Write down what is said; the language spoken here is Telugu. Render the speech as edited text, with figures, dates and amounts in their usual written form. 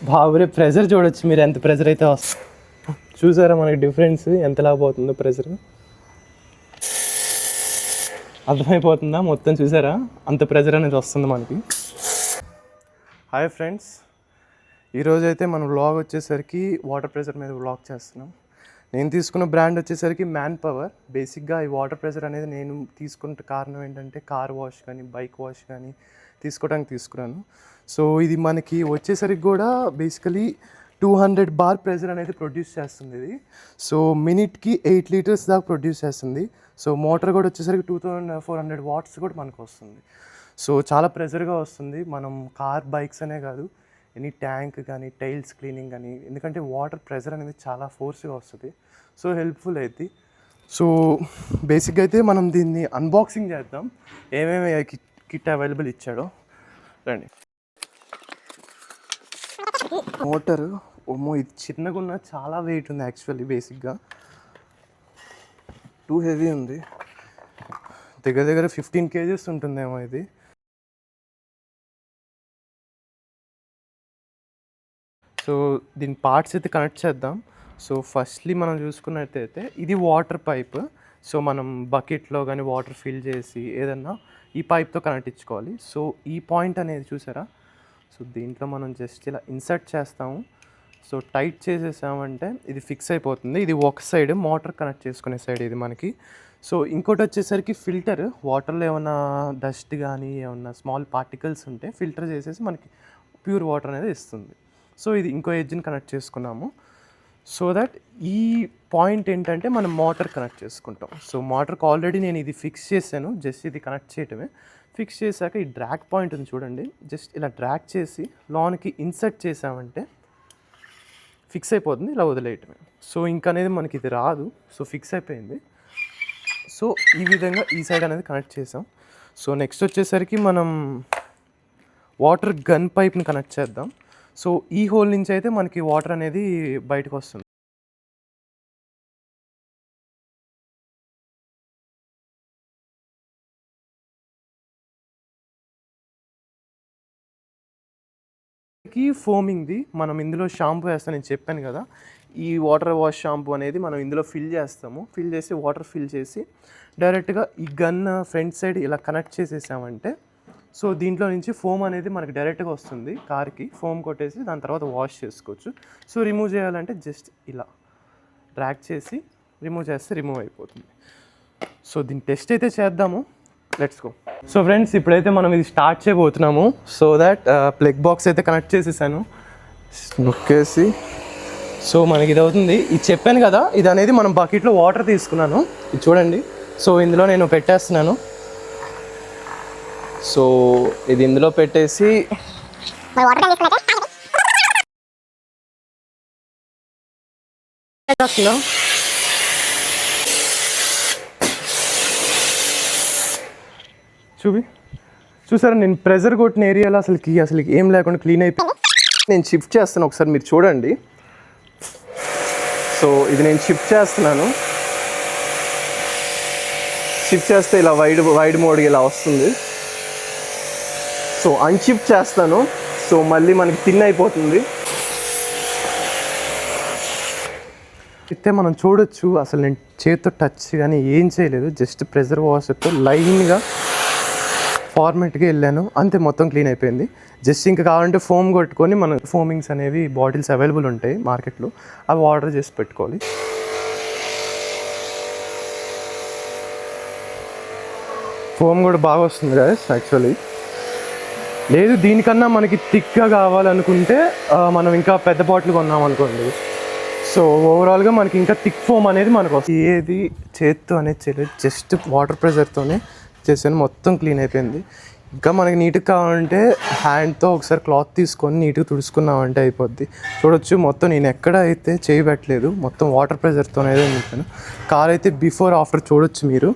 బాబురే ప్రెజర్ చూడొచ్చు మీరు, ఎంత ప్రెజర్ అయితే వస్తుంది. చూసారా మనకి డిఫరెన్స్ ఎంతలా పోతుందో ప్రెజర్, అర్థమైపోతుందా మొత్తం? చూసారా అంత ప్రెజర్ అనేది వస్తుంది మనకి. హాయ్ ఫ్రెండ్స్, ఈరోజు అయితే మనం వ్లాగ్ వచ్చేసరికి వాటర్ ప్రెజర్ మీద వ్లాగ్ చేస్తున్నాం. నేను తీసుకున్న బ్రాండ్ వచ్చేసరికి మ్యాన్ పవర్. బేసిక్గా ఈ వాటర్ ప్రెజర్ అనేది నేను తీసుకున్న కారణం ఏంటంటే కార్ వాష్ కానీ బైక్ వాష్ కానీ తీసుకోవడానికి తీసుకున్నాను. సో ఇది మనకి వచ్చేసరికి కూడా బేసికలీ 200 బార్ ప్రెజర్ అనేది ప్రొడ్యూస్ చేస్తుంది ఇది. సో మినిట్కి 8 లీటర్స్ దాకా ప్రొడ్యూస్ చేస్తుంది. సో మోటార్ కూడా వచ్చేసరికి 2400 వాట్స్ కూడా మనకు వస్తుంది. సో చాలా ప్రెజర్గా వస్తుంది. మనం కార్ బైక్స్ అనే కాదు, ఎనీ ట్యాంక్ కానీ టైల్స్ క్లీనింగ్ కానీ, ఎందుకంటే వాటర్ ప్రెజర్ అనేది చాలా ఫోర్స్గా వస్తుంది. సో హెల్ప్ఫుల్ అవుతుంది. సో బేసిక్గా అయితే మనం దీన్ని అన్బాక్సింగ్ చేద్దాం, ఏమేమి కిట్ అవైలబుల్ ఇచ్చాడో. రండి. మోటారు ఇది చిన్నగా ఉన్న, చాలా వెయిట్ ఉంది యాక్చువల్లీ. బేసిక్గా టూ హెవీ ఉంది, దగ్గర దగ్గర 15 kgs ఉంటుందేమో ఇది. సో దీని పార్ట్స్ అయితే కనెక్ట్ చేద్దాం. సో ఫస్ట్లీ మనం చూసుకున్నట్టయితే ఇది వాటర్ పైప్. సో మనం బకెట్లో కానీ వాటర్ ఫిల్ చేసి ఏదన్నా ఈ పైప్తో కనెక్ట్ ఇచ్చుకోవాలి. సో ఈ పాయింట్ అనేది చూసారా, సో దీంట్లో మనం జస్ట్ ఇలా ఇన్సర్ట్ చేస్తాము. సో టైట్ చేసేసామంటే ఇది ఫిక్స్ అయిపోతుంది. ఇది ఒక సైడ్ మోటార్ కనెక్ట్ చేసుకునే సైడ్ ఇది మనకి. సో ఇంకోటి వచ్చేసరికి ఫిల్టర్, వాటర్లో ఏమైనా డస్ట్ కానీ ఏమన్నా స్మాల్ పార్టికల్స్ ఉంటే ఫిల్టర్ చేసేసి మనకి ప్యూర్ వాటర్ అనేది ఇస్తుంది. సో ఇది ఇంకో ఎడ్జ్ని కనెక్ట్ చేసుకున్నాము. సో దట్ ఈ పాయింట్ ఏంటంటే మనం మోటార్ కనెక్ట్ చేసుకుంటాం. సో మోటార్కి ఆల్రెడీ నేను ఇది ఫిక్స్ చేశాను, జస్ట్ ఇది కనెక్ట్ చేయటమే. ఫిక్స్ చేశాక ఈ డ్రాగ్ పాయింట్ ఉంది చూడండి, జస్ట్ ఇలా డ్రాగ్ చేసి లోనికి ఇన్సర్ట్ చేసామంటే ఫిక్స్ అయిపోతుంది, ఇలా వదిలేయటమే. సో ఇంకనేది మనకి ఇది రాదు. సో ఫిక్స్ అయిపోయింది. సో ఈ విధంగా ఈ సైడ్ అనేది కనెక్ట్ చేసాం. సో నెక్స్ట్ వచ్చేసరికి మనం వాటర్ గన్ పైప్ని కనెక్ట్ చేద్దాం. సో ఈ హోల్ నుంచి అయితే మనకి వాటర్ అనేది బయటకు వస్తుంది. ఫోమింగ్ది మనం ఇందులో షాంపూ వేస్తాను, నేను చెప్పాను కదా. ఈ వాటర్ వాష్ షాంపూ అనేది మనం ఇందులో ఫిల్ చేస్తాము. ఫిల్ చేసి వాటర్ ఫిల్ చేసి డైరెక్ట్గా ఈ గన్ ఫ్రంట్ సైడ్ ఇలా కనెక్ట్ చేసేసామంటే సో దీంట్లో నుంచి ఫోమ్ అనేది మనకి డైరెక్ట్గా వస్తుంది. కార్కి ఫోమ్ కొట్టేసి దాని తర్వాత వాష్ చేసుకోవచ్చు. సో రిమూవ్ చేయాలంటే జస్ట్ ఇలా డ్రాగ్ చేసి రిమూవ్ చేస్తే రిమూవ్ అయిపోతుంది. సో దీన్ని టెస్ట్ అయితే చేద్దాము, లెట్స్ గో. సో ఫ్రెండ్స్, ఇప్పుడైతే మనం ఇది స్టార్ట్ చేయబోతున్నాము. సో దాట్ ప్లగ్ బాక్స్ అయితే కనెక్ట్ చేసేసాను, నొక్కేసి. సో మనకి ఇది అవుతుంది. ఇది చెప్పాను కదా, ఇది అనేది మనం బకెట్లో వాటర్ తీసుకున్నాను, ఇది చూడండి. సో ఇందులో నేను పెట్టేస్తున్నాను. సో ఇది ఇందులో పెట్టేసి చూసారా, నేను ప్రెజర్ కొట్టిన ఏరియాలో అసలుకి ఏం లేకుండా క్లీన్ అయిపోయింది. నేను షిఫ్ట్ చేస్తాను, ఒకసారి మీరు చూడండి. సో ఇది నేను షిఫ్ట్ చేస్తున్నాను. షిఫ్ట్ చేస్తే ఇలా వైడ్ మోడ్కి ఇలా వస్తుంది. సో అన్షిఫ్ట్ చేస్తాను. సో మళ్ళీ మనకి థిన్ అయిపోతుంది. అయితే మనం చూడొచ్చు, అసలు నేను చేతితో టచ్ కానీ ఏం చేయలేదు, జస్ట్ ప్రెజర్ వాషర్తో లైన్గా ఫార్మేట్గా వెళ్ళాను, అంతే, మొత్తం క్లీన్ అయిపోయింది. జస్ట్ ఇంకా కావాలంటే ఫోమ్ కొట్టుకొని మన ఫోమింగ్స్ అనేవి బాటిల్స్ అవైలబుల్ ఉంటాయి మార్కెట్లో, అవి ఆర్డర్ చేసి పెట్టుకోవాలి. ఫోమ్ కూడా బాగా వస్తుంది కదా యాక్చువల్లీ. లేదు దీనికన్నా మనకి థిక్గా కావాలనుకుంటే మనం ఇంకా పెద్ద బాటిల్ కొన్నాం అనుకోండి. సో ఓవరాల్గా మనకి ఇంకా థిక్ ఫోమ్ అనేది మనకు వస్తుంది. ఏది చేత్తో అనేది చేయలేదు, జస్ట్ వాటర్ ప్రెషర్తోనే చేసాను, మొత్తం క్లీన్ అయిపోయింది. ఇంకా మనకి నీట్గా కావాలంటే హ్యాండ్తో ఒకసారి క్లాత్ తీసుకొని నీట్గా తుడుచుకున్నామంటే అయిపోద్ది. చూడొచ్చు మొత్తం నేను ఎక్కడ అయితే చేయబెట్టలేదు, మొత్తం వాటర్ ప్రెషర్తోనే నింపాను. కార్ అయితే బిఫోర్ ఆఫ్టర్ చూడొచ్చు మీరు.